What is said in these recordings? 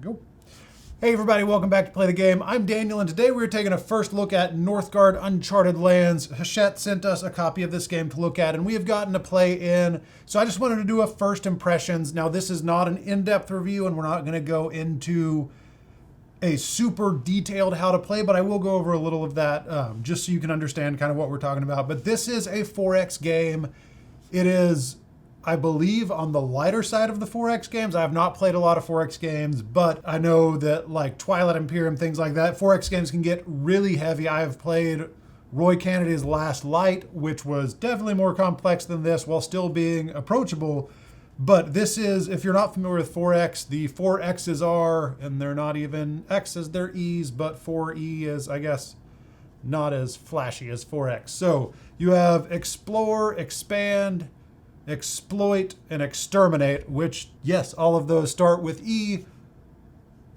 Go. Hey everybody, welcome back to Play the Game. I'm Daniel, and today we're taking a first look at Northgard Uncharted Lands. Hachette sent us a copy of this game to look at, and we have gotten to play in. So I just wanted to do a first impressions. Now this is not an in-depth review, and we're not going to go into a super detailed how to play, but I will go over a little of that just so you can understand kind of what we're talking about. But this is a 4X game. It is, I believe, on the lighter side of the 4X games. I have not played a lot of 4X games, but I know that like Twilight Imperium, things like that, 4X games can get really heavy. I have played Roy Kennedy's Last Light, which was definitely more complex than this while still being approachable. But this is, if you're not familiar with 4X, the 4 X's are, and they're not even X's, they're E's, but 4E is, I guess, not as flashy as 4X. So you have explore, expand, exploit, and exterminate, which, yes, all of those start with E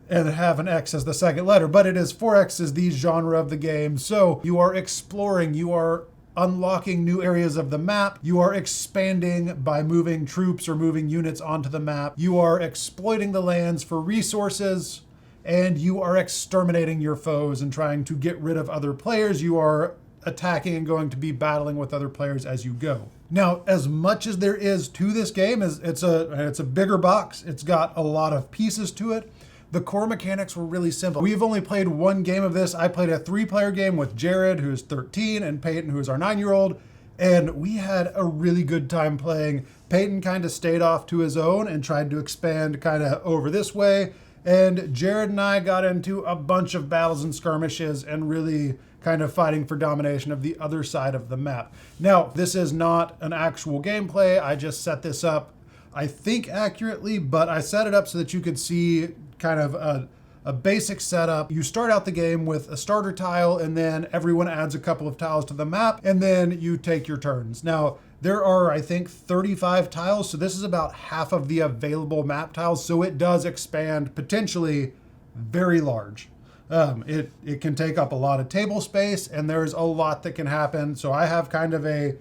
and have an X as the second letter, but it is 4X is the genre of the game. So you are exploring, you are unlocking new areas of the map, you are expanding by moving troops or moving units onto the map, you are exploiting the lands for resources, and you are exterminating your foes and trying to get rid of other players. You are attacking and going to be battling with other players as you go. Now, as much as there is to this game, it's a bigger box. It's got a lot of pieces to it. The core mechanics were really simple. We've only played one game of this. I played a 3-player game with Jared, who's 13, and Peyton, who is our 9-year-old, and we had a really good time playing. Peyton kind of stayed off to his own and tried to expand kind of over this way, and Jared and I got into a bunch of battles and skirmishes and really kind of fighting for domination of the other side of the map. Now, this is not an actual gameplay. I just set this up, I think, accurately, but I set it up so that you could see kind of a basic setup. You start out the game with a starter tile, and then everyone adds a couple of tiles to the map, and then you take your turns. Now, there are, I think, 35 tiles, so this is about half of the available map tiles, so it does expand potentially very large. It can take up a lot of table space, and there's a lot that can happen. So I have kind of a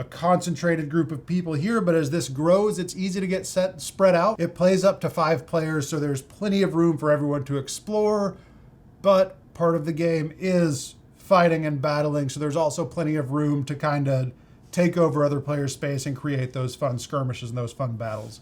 concentrated group of people here, but as this grows, it's easy to get spread out. It plays up to 5 players, so there's plenty of room for everyone to explore, but part of the game is fighting and battling, so there's also plenty of room to kind of take over other players' space and create those fun skirmishes and those fun battles.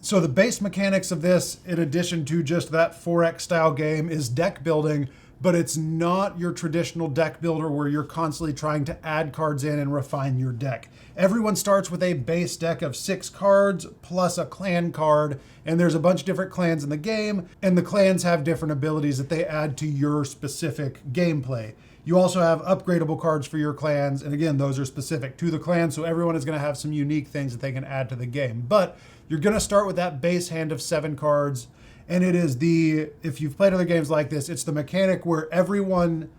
So the base mechanics of this, in addition to just that 4X style game, is deck building, but it's not your traditional deck builder where you're constantly trying to add cards in and refine your deck. Everyone starts with a base deck of 6 cards plus a clan card, and there's a bunch of different clans in the game, and the clans have different abilities that they add to your specific gameplay. You also have upgradable cards for your clans, and again, those are specific to the clan, so everyone is going to have some unique things that they can add to the game. But you're going to start with that base hand of 7 cards, and it is if you've played other games like this, it's the mechanic where everyone,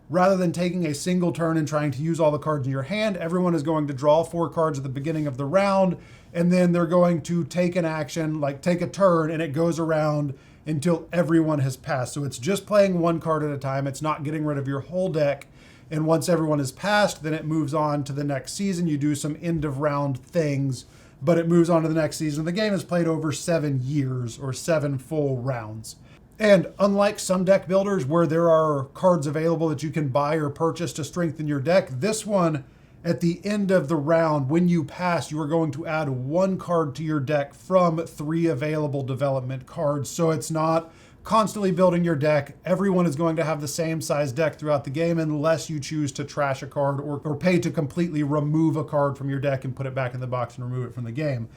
rather than taking a single turn and trying to use all the cards in your hand, everyone is going to draw 4 cards at the beginning of the round, and then they're going to take an action, like take a turn, and it goes around until everyone has passed. So it's just playing 1 card at a time. It's not getting rid of your whole deck. And once everyone has passed, then it moves on to the next season. You do some end of round things, but it moves on to the next season. The game is played over 7 years or 7 full rounds. And unlike some deck builders where there are cards available that you can buy or purchase to strengthen your deck, this one, at the end of the round, when you pass, you are going to add 1 card to your deck from 3 available development cards. So it's not constantly building your deck. Everyone is going to have the same size deck throughout the game unless you choose to trash a card or pay to completely remove a card from your deck and put it back in the box and remove it from the game.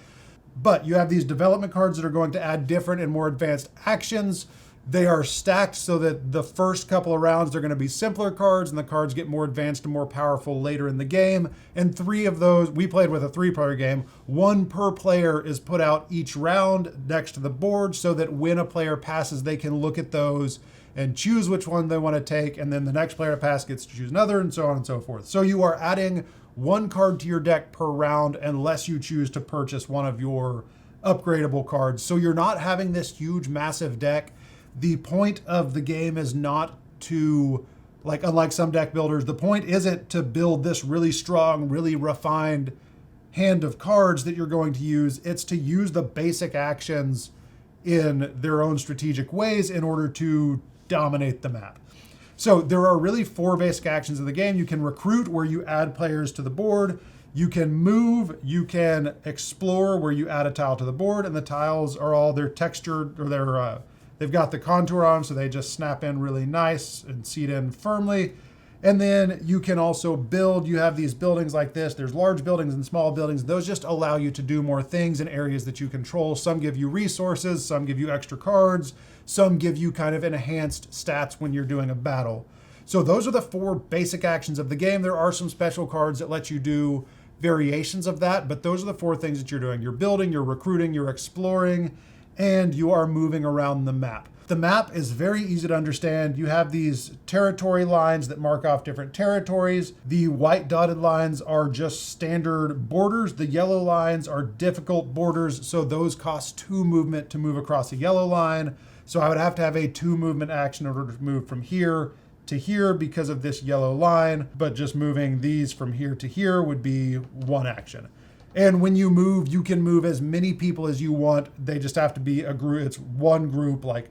But you have these development cards that are going to add different and more advanced actions. They are stacked so that the first couple of rounds they're going to be simpler cards, and the cards get more advanced and more powerful later in the game. And 3 of those, we played with a 3-player game, 1 per player is put out each round next to the board so that when a player passes, they can look at those and choose which one they want to take, and then the next player to pass gets to choose another, and so on and so forth. So you are adding 1 card to your deck per round unless you choose to purchase one of your upgradable cards. So you're not having this huge, massive deck. The point of the game is not to, like, unlike some deck builders, the point isn't to build this really strong, really refined hand of cards that you're going to use. It's to use the basic actions in their own strategic ways in order to dominate the map. So there are really 4 basic actions in the game. You can recruit, where you add players to the board. You can move, you can explore, where you add a tile to the board, and the tiles are all, they're textured, or they've got the contour on, so they just snap in really nice and seat in firmly. And then you can also build. You have these buildings like this. There's large buildings and small buildings. Those just allow you to do more things in areas that you control. Some give you resources, some give you extra cards, some give you kind of enhanced stats when you're doing a battle. So those are the 4 basic actions of the game. There are some special cards that let you do variations of that, but those are the 4 things that you're doing. You're building, you're recruiting, you're exploring, and you are moving around the map. The map is very easy to understand. You have these territory lines that mark off different territories. The white dotted lines are just standard borders. The yellow lines are difficult borders, so those cost 2 movement to move across a yellow line. So I would have to have a 2 movement action in order to move from here to here because of this yellow line, but just moving these from here to here would be 1 action. And when you move, you can move as many people as you want. They just have to be a group. It's 1 group. Like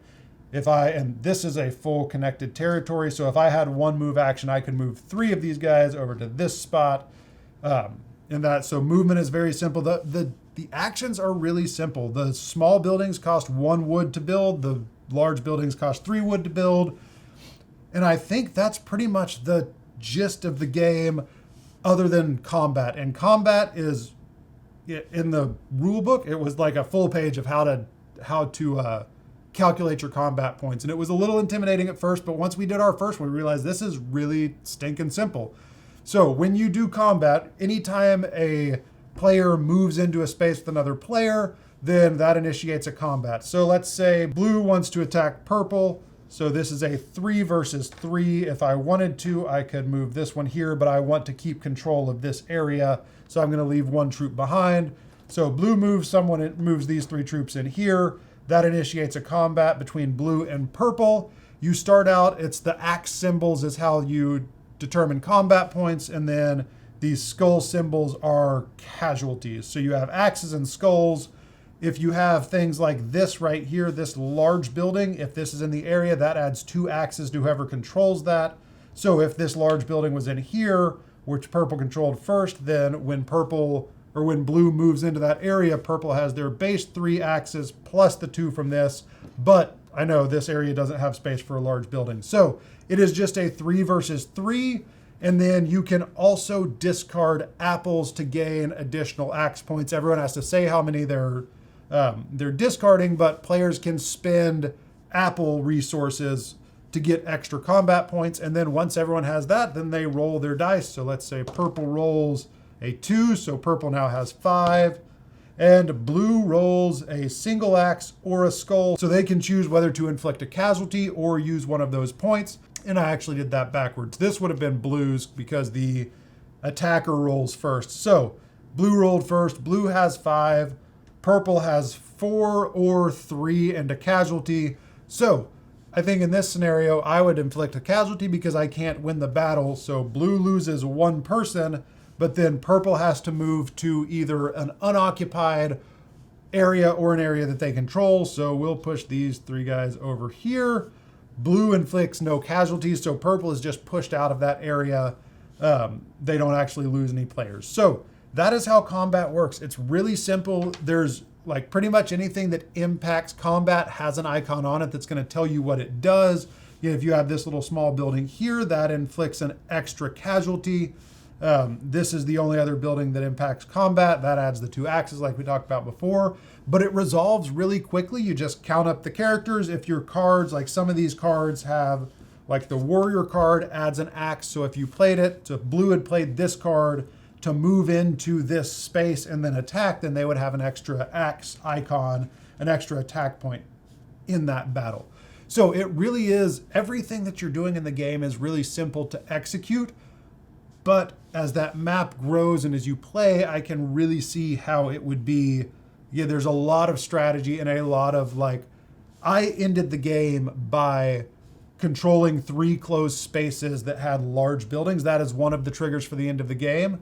and this is a full connected territory. So if I had 1 move action, I could move 3 of these guys over to this spot. So movement is very simple. The actions are really simple. The small buildings cost 1 wood to build. The large buildings cost 3 wood to build. And I think that's pretty much the gist of the game, other than combat. And combat is, in the rule book, it was like a full page of how to calculate your combat points. And it was a little intimidating at first, but once we did our first one, we realized this is really stinking simple. So when you do combat, anytime a player moves into a space with another player, then that initiates a combat. So let's say blue wants to attack purple. So this is a 3 versus 3. If I wanted to, I could move this one here, but I want to keep control of this area. So I'm going to leave 1 troop behind. So blue moves these 3 troops in here. That initiates a combat between blue and purple. You start out, it's the axe symbols is how you determine combat points, and then these skull symbols are casualties. So you have axes and skulls. If you have things like this right here, this large building, if this is in the area, that adds 2 axes to whoever controls that. So if this large building was in here, which purple controlled first, then when blue moves into that area, purple has their base 3 axes plus the 2 from this. But I know this area doesn't have space for a large building. So it is just a 3 versus 3. And then you can also discard apples to gain additional axe points. Everyone has to say how many they're discarding, but players can spend apple resources to get extra combat points. And then once everyone has that, then they roll their dice. So let's say purple rolls a 2, so purple now has 5. And blue rolls a single axe or a skull, so they can choose whether to inflict a casualty or use one of those points. And I actually did that backwards. This would have been blue's because the attacker rolls first. So blue rolled first, blue has 5, purple has 4 or 3 and a casualty. So I think in this scenario, I would inflict a casualty because I can't win the battle. So blue loses 1 person, but then purple has to move to either an unoccupied area or an area that they control. So we'll push these 3 guys over here. Blue inflicts no casualties, so purple is just pushed out of that area. They don't actually lose any players. So that is how combat works. It's really simple. There's like pretty much anything that impacts combat has an icon on it that's going to tell you what it does. If you have this little small building here, that inflicts an extra casualty. This is the only other building that impacts combat. That adds the 2 axes like we talked about before, but it resolves really quickly. You just count up the characters. If your cards, like some of these cards have, like the warrior card adds an axe. So if you played it, so if blue had played this card to move into this space and then attack, then they would have an extra axe icon, an extra attack point in that battle. So it really is, everything that you're doing in the game is really simple to execute. But as that map grows and as you play, I can really see how it would be. There's a lot of strategy and a lot of I ended the game by controlling 3 closed spaces that had large buildings. That is one of the triggers for the end of the game.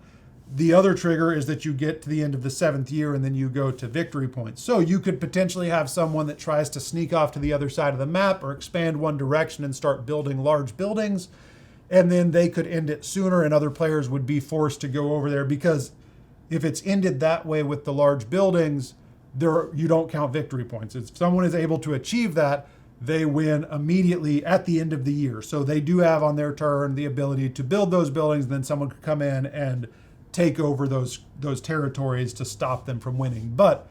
The other trigger is that you get to the end of the 7th year and then you go to victory points. So you could potentially have someone that tries to sneak off to the other side of the map or expand one direction and start building large buildings. And then they could end it sooner and other players would be forced to go over there, because if it's ended that way with the large buildings, you don't count victory points. If someone is able to achieve that, they win immediately at the end of the year. So they do have on their turn the ability to build those buildings, and then someone could come in and take over those territories to stop them from winning. But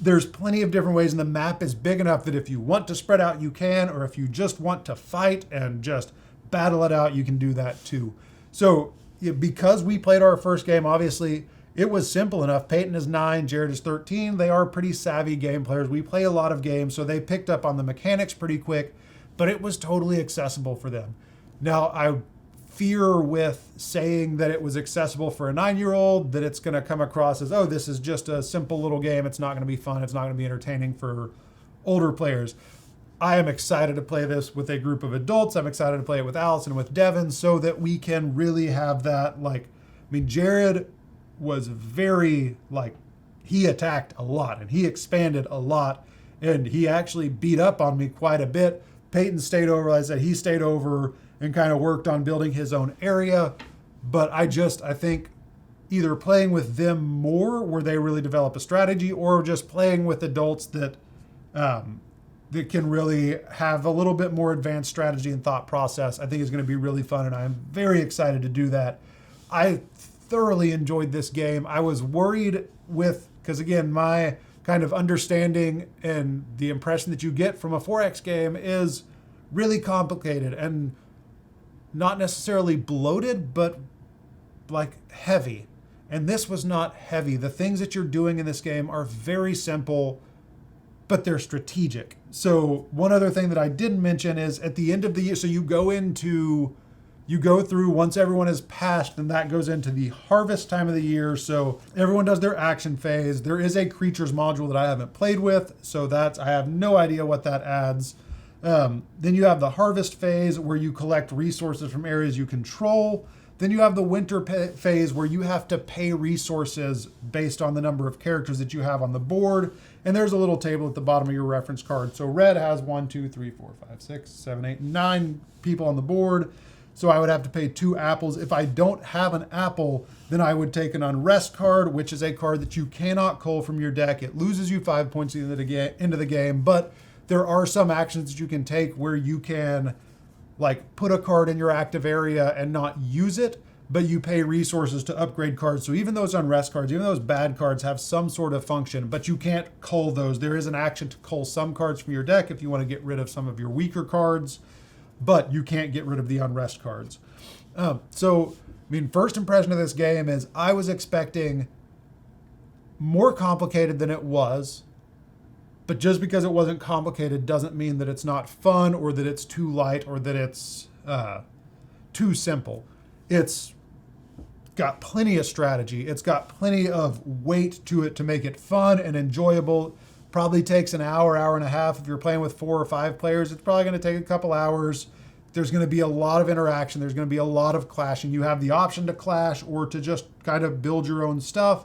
there's plenty of different ways, and the map is big enough that if you want to spread out, you can, or if you just want to fight and just battle it out, you can do that too. So because we played our first game, obviously it was simple enough. Peyton is 9, Jared is 13. They are pretty savvy game players. We play a lot of games, so they picked up on the mechanics pretty quick, but it was totally accessible for them. Now, I fear with saying that it was accessible for a 9-year-old that it's going to come across as, oh, this is just a simple little game. It's not going to be fun. It's not going to be entertaining for older players. I am excited to play this with a group of adults. I'm excited to play it with Allison and with Devin so that we can really have that, Jared was very, he attacked a lot and he expanded a lot and he actually beat up on me quite a bit. Peyton stayed over, like I said, he stayed over and kind of worked on building his own area. But I think either playing with them more where they really develop a strategy, or just playing with adults that can really have a little bit more advanced strategy and thought process, I think is going to be really fun. And I'm very excited to do that. I thoroughly enjoyed this game. I was worried because again, my kind of understanding and the impression that you get from a 4X game is really complicated and not necessarily bloated, but heavy. And this was not heavy. The things that you're doing in this game are very simple, but they're strategic. So one other thing that I didn't mention is at the end of the year, so you go through once everyone is passed, then that goes into the harvest time of the year. So everyone does their action phase. There is a creatures module that I haven't played with, so I have no idea what that adds. Then you have the harvest phase where you collect resources from areas you control. Then you have the winter phase where you have to pay resources based on the number of characters that you have on the board. And there's a little table at the bottom of your reference card. So red has 1, 2, 3, 4, 5, 6, 7, 8, 9 people on the board. So I would have to pay 2 apples. If I don't have an apple, then I would take an unrest card, which is a card that you cannot cull from your deck. It loses you 5 points at the end of the game, but there are some actions that you can take where you can put a card in your active area and not use it, but you pay resources to upgrade cards. So even those unrest cards, even those bad cards have some sort of function, but you can't cull those. There is an action to cull some cards from your deck if you want to get rid of some of your weaker cards, but you can't get rid of the unrest cards. First impression of this game is I was expecting more complicated than it was, but just because it wasn't complicated doesn't mean that it's not fun or that it's too light or that it's too simple. It's got plenty of strategy. It's got plenty of weight to it to make it fun and enjoyable. Probably takes an hour, hour and a half. If you're playing with 4 or 5 players, it's probably going to take a couple hours. There's going to be a lot of interaction. There's going to be a lot of clashing. You have the option to clash or to just kind of build your own stuff.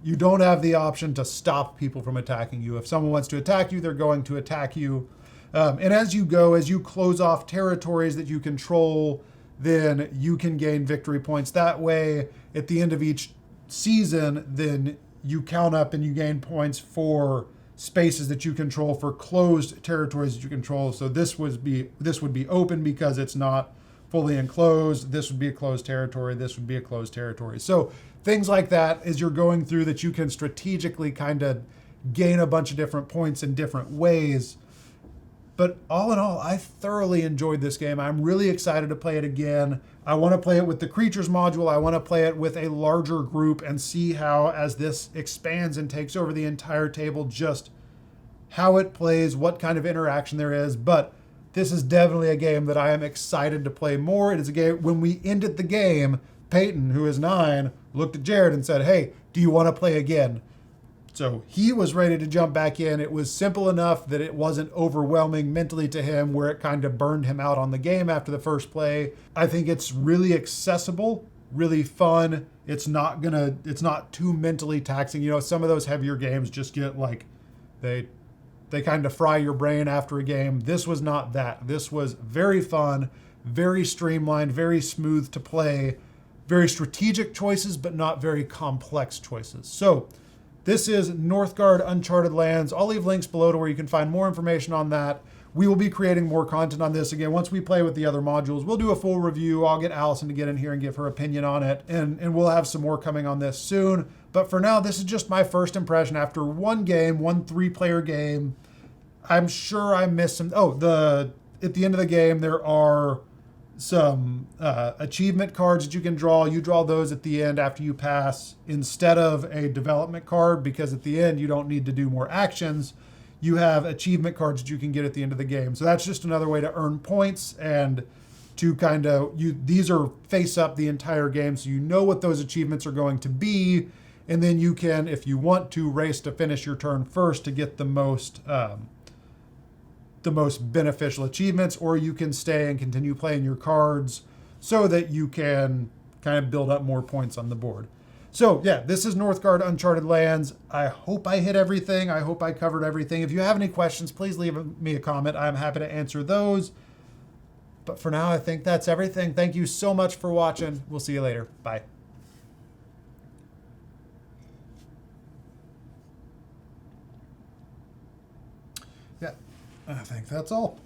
You don't have the option to stop people from attacking you. If someone wants to attack you, they're going to attack you. And as you close off territories that you control, then you can gain victory points. That way, at the end of each season, then you count up and you gain points for spaces that you control, for closed territories that you control. So this would be open because it's not fully enclosed. This would be a closed territory. This would be a closed territory. So things like that as you're going through that you can strategically kind of gain a bunch of different points in different ways. But all in all, I thoroughly enjoyed this game. I'm really excited to play it again. I want to play it with the creatures module. I want to play it with a larger group and see how, as this expands and takes over the entire table, just how it plays, what kind of interaction there is. But this is definitely a game that I am excited to play more. It is a game, when we ended the game, Peyton, who is 9, looked at Jared and said, "Hey, do you want to play again?" So he was ready to jump back in. It was simple enough that it wasn't overwhelming mentally to him where it kind of burned him out on the game after the first play. I think it's really accessible really fun. It's not too mentally taxing. You know, some of those heavier games just get like, they kind of fry your brain after a game. This was not that. This was very fun, very streamlined, very smooth to play, very strategic choices, but not very complex choices. So this is Northgard Uncharted Lands. I'll leave links below to where you can find more information on that. We will be creating more content on this. Again, once we play with the other modules, we'll do a full review. I'll get Allison to get in here and give her opinion on it, and we'll have some more coming on this soon. But for now, this is just my first impression after one game, one 3-player game. I'm sure I missed some. Oh, at the end of the game, there are some achievement cards that you can draw. You draw those at the end after you pass instead of a development card, because at the end, you don't need to do more actions. You have achievement cards that you can get at the end of the game. So that's just another way to earn points and to kind of, these are face up the entire game, so you know what those achievements are going to be. And then you can, if you want to, race to finish your turn first to get the most beneficial achievements, or you can stay and continue playing your cards so that you can kind of build up more points on the board. So yeah, this is Northgard Uncharted Lands. I hope I hit everything. I hope I covered everything. If you have any questions, please leave me a comment. I'm happy to answer those. But for now, I think that's everything. Thank you so much for watching. We'll see you later. Bye. Yeah, I think that's all.